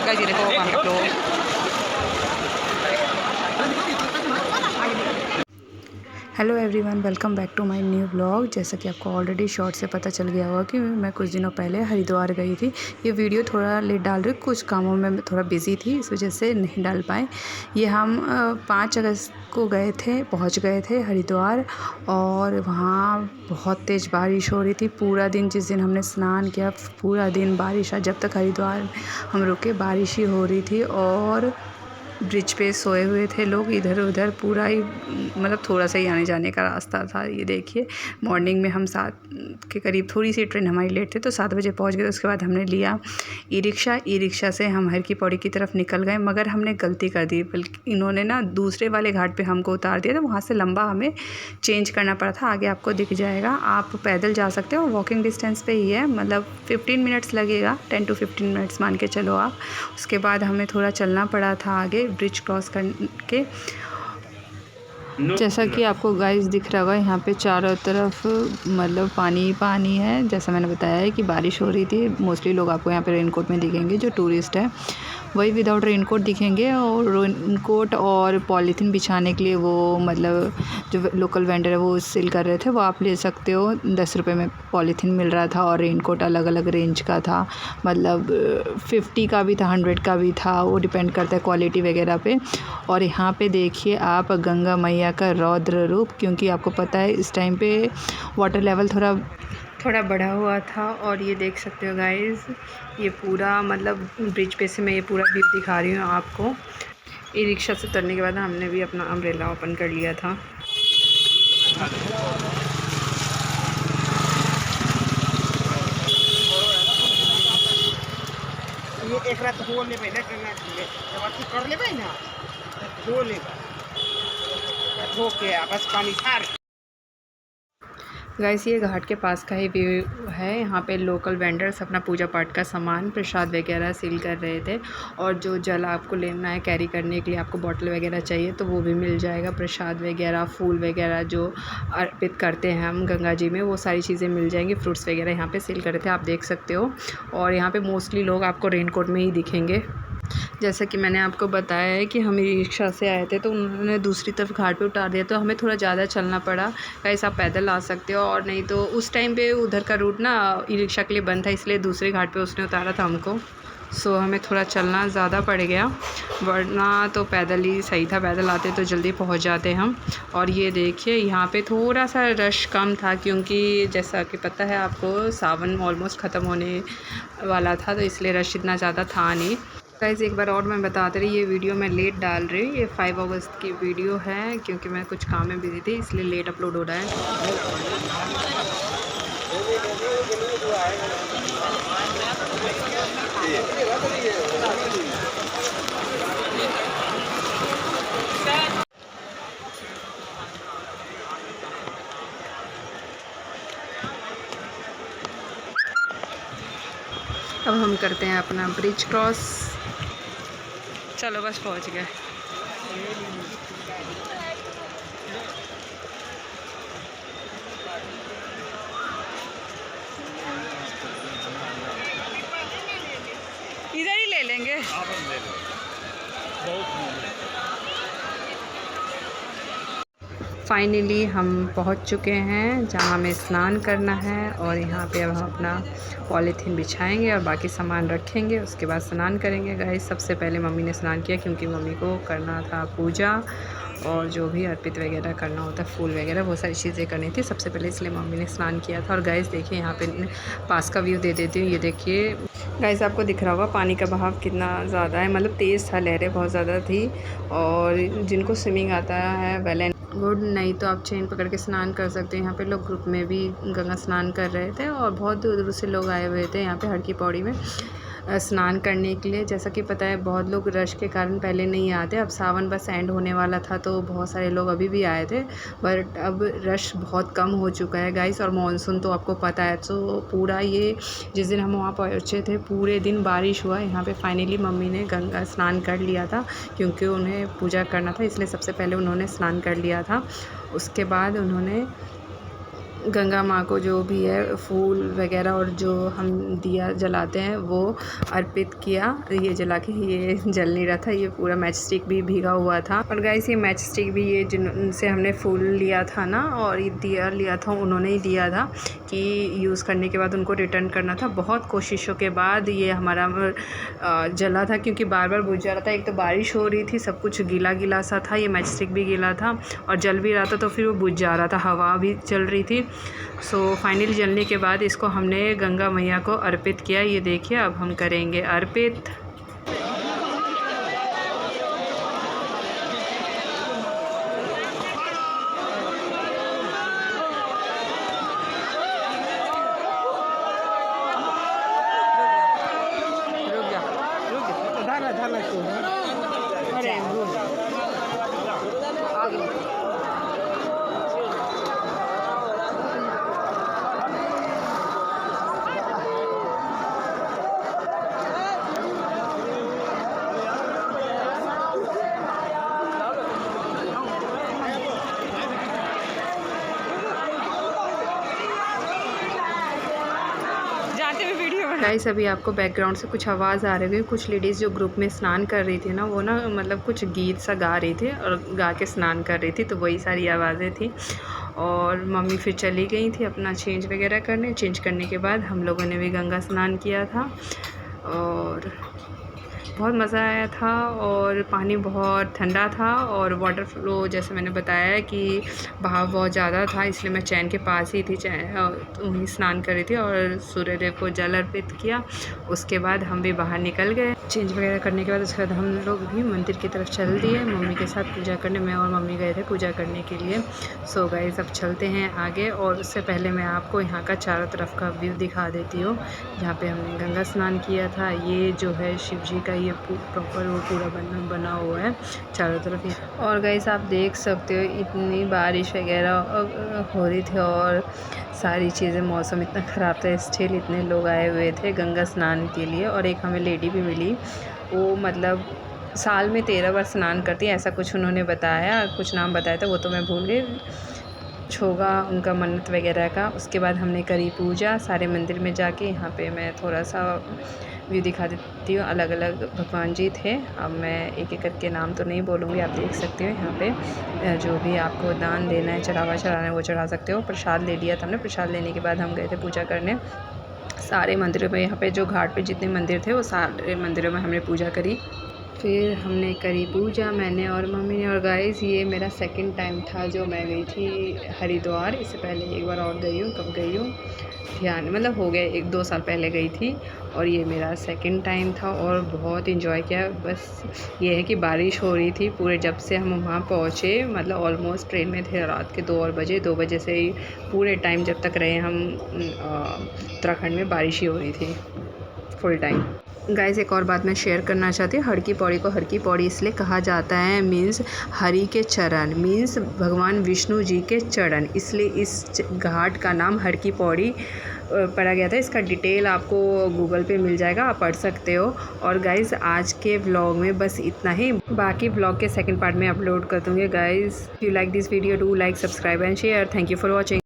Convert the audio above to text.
Guys ये देखो पानी का flow. Hello everyone, welcome back to my new blog. जैसा कि आपको ऑलरेडी शॉर्ट से पता चल गया होगा कि मैं कुछ दिनों पहले हरिद्वार गई थी। ये वीडियो थोड़ा लेट डाल रही, कुछ कामों में मैं थोड़ा बिजी थी, इस वजह से नहीं डाल पाए। ये हम 5 अगस्त को पहुंच गए थे हरिद्वार, और वहाँ बहुत तेज़ बारिश हो रही थी। पूरा दिन, जिस दिन हमने स्नान किया, पूरा दिन बारिश। जब तक हरिद्वार हम रुके बारिश ही हो रही थी, और ब्रिज पे सोए हुए थे लोग इधर उधर। पूरा ही मतलब थोड़ा सा ही आने जाने का रास्ता था। ये देखिए, मॉर्निंग में हम 7 के करीब, थोड़ी सी ट्रेन हमारी लेट थी तो 7 बजे पहुंच गए। उसके बाद हमने लिया ई रिक्शा से हम हर की पौड़ी की तरफ निकल गए। मगर हमने गलती कर दी, बल्कि इन्होंने ना दूसरे वाले घाट पे हमको उतार दिया, तो वहाँ से लंबा हमें चेंज करना पड़ा था। आगे आपको दिख जाएगा, आप पैदल जा सकते हो, वॉकिंग डिस्टेंस पे ही है। मतलब 15 मिनट्स लगेगा, 10 to 15 मिनट्स मान के चलो आप। उसके बाद हमें थोड़ा चलना पड़ा था आगे, ब्रिज क्रॉस करके। जैसा कि आपको गाइस दिख रहा होगा, यहाँ पे चारों तरफ मतलब पानी ही पानी है। जैसा मैंने बताया है कि बारिश हो रही थी। मोस्टली लोग आपको यहाँ पे रेनकोट में दिखेंगे, जो टूरिस्ट है वही विदाउट रेनकोट दिखेंगे। और रेनकोट और पॉलीथीन बिछाने के लिए वो मतलब जो लोकल वेंडर है वो सेल कर रहे थे, वो आप ले सकते हो। 10 रुपये में पॉलीथीन मिल रहा था, और रेनकोट अलग अलग रेंज का था। मतलब 50 का भी था, 100 का भी था, वो डिपेंड करता है क्वालिटी वगैरह पे। और यहाँ पे देखिए आप गंगा मैया का रौद्र रूप, क्योंकि आपको पता है इस टाइम पे वाटर लेवल थोड़ा बढ़ा हुआ था। और ये देख सकते हो गाइस, ये पूरा मतलब ब्रिज पे से मैं ये पूरा व्यू दिखा रही हूँ आपको। ई रिक्शा से उतरने के बाद हमने भी अपना अम्ब्रेला ओपन कर लिया था। ये एक रात हो ले भाई ना, जब कर ले भाई ना हो ले हो के बस पानी सार। गाइस ये घाट के पास का ही व्यू है। यहाँ पे लोकल वेंडर्स अपना पूजा पाठ का सामान, प्रसाद वगैरह सेल कर रहे थे। और जो जल आपको लेना है, कैरी करने के लिए आपको बॉटल वगैरह चाहिए तो वो भी मिल जाएगा। प्रसाद वगैरह, फूल वगैरह जो अर्पित करते हैं हम गंगा जी में, वो सारी चीज़ें मिल जाएंगी। फ्रूट्स वगैरह यहाँ पे सेल कर रहे थे, आप देख सकते हो। और यहाँ पे मोस्टली लोग आपको रेनकोट में ही दिखेंगे। जैसा कि मैंने आपको बताया है कि हम ई रिक्शा से आए थे, तो उन्होंने दूसरी तरफ घाट पे उतार दिया, तो हमें थोड़ा ज़्यादा चलना पड़ा। गाइस आप पैदल आ सकते हो, और नहीं तो उस टाइम पे उधर का रूट ना ई रिक्शा के लिए बंद था, इसलिए दूसरे घाट पे उसने उतारा था हमको। सो हमें थोड़ा चलना ज़्यादा पड़ गया, वरना तो पैदल ही सही था। पैदल आते तो जल्दी पहुंच जाते हम। और ये देखिए यहाँ पे थोड़ा सा रश कम था, क्योंकि जैसा कि पता है आपको, सावन ऑलमोस्ट ख़त्म होने वाला था, तो इसलिए रश इतना ज़्यादा था नहीं। गाइस एक बार और मैं बताते रही, ये वीडियो मैं लेट डाल रही हूँ। ये 5 अगस्त की वीडियो है, क्योंकि मैं कुछ काम में बिजी थी, इसलिए लेट अपलोड हो रहा है। अब हम करते हैं अपना ब्रिज क्रॉस। चलो बस पहुंच गए। इधर ही ले लेंगे। फाइनली हम पहुंच चुके हैं जहां हमें स्नान करना है। और यहां पे अब हम अपना पॉलीथीन बिछाएंगे और बाकी सामान रखेंगे, उसके बाद स्नान करेंगे। गाइस सबसे पहले मम्मी ने स्नान किया, क्योंकि मम्मी को करना था पूजा, और जो भी अर्पित वगैरह करना होता है, फूल वगैरह, वो सारी चीज़ें करनी थी सबसे पहले, इसलिए मम्मी ने स्नान किया था। और गाइस देखिए यहाँ पे पास का व्यू दे देती हूँ। ये देखिए गाइस, आपको दिख रहा होगा पानी का बहाव कितना ज़्यादा है, मतलब तेज़ था, लहरें बहुत ज़्यादा थी। और जिनको स्विमिंग आता है वेल एंड गुड, नहीं तो आप चेन पकड़ के स्नान कर सकते हैं। यहाँ पे लोग ग्रुप में भी गंगा स्नान कर रहे थे, और बहुत दूर दूर से लोग आए हुए थे यहाँ पे हर की पौड़ी में स्नान करने के लिए। जैसा कि पता है बहुत लोग रश के कारण पहले नहीं आते। अब सावन बस एंड होने वाला था, तो बहुत सारे लोग अभी भी आए थे, बट अब रश बहुत कम हो चुका है गाइस। और मानसून तो आपको पता है, तो पूरा ये जिस दिन हम वहाँ पहुँचे थे पूरे दिन बारिश हुआ। यहाँ पे फाइनली मम्मी ने गंगा स्नान कर लिया था, क्योंकि उन्हें पूजा करना था, इसलिए सबसे पहले उन्होंने स्नान कर लिया था। उसके बाद उन्होंने गंगा माँ को जो भी है फूल वगैरह और जो हम दिया जलाते हैं वो अर्पित किया। ये जला के ये जल नहीं रहा था, ये पूरा मैच स्टिक भी भीगा हुआ था। और गाइस ये मैच स्टिक भी ये जिनसे हमने फूल लिया था ना और ये दिया लिया था उन्होंने ही दिया था कि यूज़ करने के बाद उनको रिटर्न करना था। बहुत कोशिशों के बाद ये हमारा जला था क्योंकि बार बार बुझ जा रहा था। एक तो बारिश हो रही थी, सब कुछ गीला गीला सा था, ये मैच स्टिक भी गीला था और जल भी रहा था तो फिर वो बुझ जा रहा था, हवा भी चल रही थी। सो फाइनली जलने के बाद इसको हमने गंगा मैया को अर्पित किया। ये देखिए अब हम करेंगे अर्पित। गाइस अभी आपको बैकग्राउंड से कुछ आवाज़ आ रही है। कुछ लेडीज़ जो ग्रुप में स्नान कर रही थी ना, वो ना मतलब कुछ गीत सा गा रही थी और गा के स्नान कर रही थी, तो वही सारी आवाज़ें थी। और मम्मी फिर चली गई थी अपना चेंज वगैरह करने। चेंज करने के बाद हम लोगों ने भी गंगा स्नान किया था और बहुत मज़ा आया था। और पानी बहुत ठंडा था और वाटर फ्लो जैसे मैंने बताया कि बहाव बहुत ज़्यादा था, इसलिए मैं चैन के पास ही थी, वहीं स्नान कर रही थी और सूर्यदेव को जल अर्पित किया। उसके बाद हम भी बाहर निकल गए चेंज वगैरह करने के बाद। उसके बाद हम लोग भी मंदिर की तरफ चल दिए मम्मी के साथ पूजा करने। मैं और मम्मी गए थे पूजा करने के लिए। सो गाइस अब चलते हैं आगे और उससे पहले मैं आपको यहाँ का चारों तरफ का व्यू दिखा देती हूँ जहाँ पे हमने गंगा स्नान किया था। ये जो है शिव जी का ये प्रॉपर वो पूरा बना हुआ है चारों तरफ। और गाइस आप देख सकते हो इतनी बारिश वगैरह हो रही थी और सारी चीज़ें, मौसम इतना ख़राब था, स्टिल इतने लोग आए हुए थे गंगा स्नान के लिए। और एक हमें लेडी भी मिली, वो मतलब साल में 13 बार स्नान करती है, ऐसा कुछ उन्होंने बताया, कुछ नाम बताया था वो तो मैं भूल गई, होगा उनका मन्नत वगैरह का। उसके बाद हमने करी पूजा सारे मंदिर में जाके। यहाँ पे मैं थोड़ा सा व्यू दिखा देती हूँ। अलग अलग भगवान जी थे, अब मैं एक एक करके नाम तो नहीं बोलूँगी, आप देख सकते हो। यहाँ पे जो भी आपको दान देना है, चढ़ावा चढ़ाना है वो चढ़ा सकते हो। प्रसाद ले लिया था हमने, प्रसाद लेने के बाद हम गए थे पूजा करने सारे मंदिरों में। यहाँ पे जो घाट पे जितने मंदिर थे वो सारे मंदिरों में हमने पूजा करी। फिर हमने करी पूजा मैंने और मम्मी ने। और गाइस ये मेरा सेकंड टाइम था जो मैं गई थी हरिद्वार। इससे पहले एक बार और गई हूँ, कब गई हूँ ध्यान मतलब हो गए 1-2 साल पहले गई थी और ये मेरा सेकंड टाइम था और बहुत इन्जॉय किया। बस ये है कि बारिश हो रही थी पूरे, जब से हम वहाँ पहुँचे मतलब ऑलमोस्ट ट्रेन में थे रात के 2 बजे से ही पूरे टाइम जब तक रहे हम उत्तराखंड में बारिश ही हो रही थी फुल टाइम। गाइस एक और बात मैं शेयर करना चाहती हूँ। हर की पौड़ी को हर की पौड़ी इसलिए कहा जाता है, मीन्स हरि के चरण, मीन्स भगवान विष्णु जी के चरण, इसलिए इस घाट का नाम हर की पौड़ी पढ़ा गया था। इसका डिटेल आपको गूगल पे मिल जाएगा, आप पढ़ सकते हो। और गाइस आज के व्लॉग में बस इतना ही, बाकी व्लॉग के सेकंड पार्ट में अपलोड कर दूँगी। Guys you like this video, do like, subscribe and share. Thank you for watching.